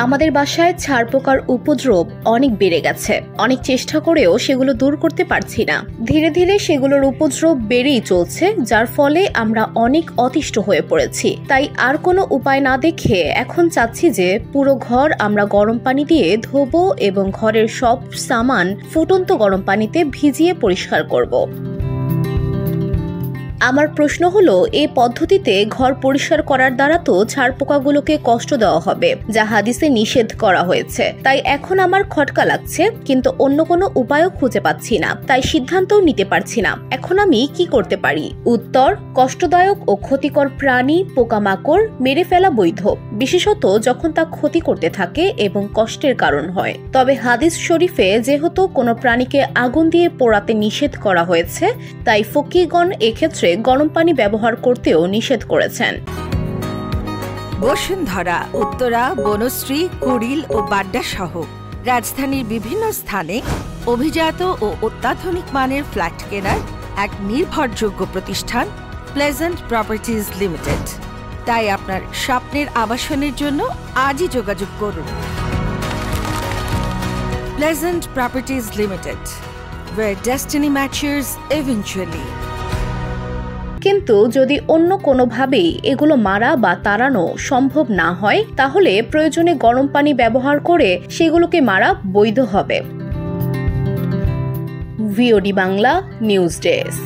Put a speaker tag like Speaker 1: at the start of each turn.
Speaker 1: আমাদের বাসায় ছাড় পোকার উপদ্রব অনেক বেড়ে গেছে। অনেক চেষ্টা করেও সেগুলো দূর করতে পারছি না। ধীরে ধীরে সেগুলোর উপদ্রব বেড়েই চলছে, যার ফলে আমরা অনেক অতিষ্ঠ হয়ে পড়েছি। তাই আর কোনো উপায় না দেখে এখন চাচ্ছি যে পুরো ঘর আমরা গরম পানি দিয়ে ধোবো এবং ঘরের সব সামান ফুটন্ত গরম পানিতে ভিজিয়ে পরিষ্কার করব। আমার প্রশ্ন হলো, এই পদ্ধতিতে ঘর পরিষ্কার করার দ্বারা তো ছাড় পোকাগুলোকে কষ্ট দেওয়া হবে, যা হাদিসে নিষেধ করা হয়েছে। তাই এখন আমার খটকা লাগছে, কিন্তু অন্য কোনো উপায়ও খুঁজে পাচ্ছি না। তাই সিদ্ধান্তও নিতে পারছি না এখন আমি কি করতে পারি। উত্তর: কষ্টদায়ক ও ক্ষতিকর প্রাণী, পোকামাকড় মেরে ফেলা বৈধ, বিশেষত যখন তা ক্ষতি করতে থাকে এবং কষ্টের কারণ হয়। তবে হাদিস শরীফে যেহেতু কোনো প্রাণীকে আগুন দিয়ে পোড়াতে নিষেধ করা হয়েছে, তাই ফকিহগণ এক্ষেত্রে গরম পানি ব্যবহার করতেও নিষেধ করেছেন।
Speaker 2: বসুন্ধরা, উত্তরা, বনশ্রী, কুড়িল ও বাড্ডা সহ রাজধানীর বিভিন্ন স্থানে অভিজাত ও অত্যাধুনিক মানের ফ্ল্যাট কেনার এক নির্ভরযোগ্য প্রতিষ্ঠান প্লেজেন্ট প্রপার্টিজ লিমিটেড। তাই আপনার স্বপ্নের আবাসনের জন্য আজই যোগাযোগ করুন। Pleasant properties limited, where destiny matches eventually।
Speaker 1: কিন্তু যদি অন্য কোনোভাবেই এগুলো মারা বা তাড়ানো সম্ভব না হয়, তাহলে প্রয়োজনে গরম পানি ব্যবহার করে সেগুলোকে মারা বৈধ হবে। VOD Bangla news desk.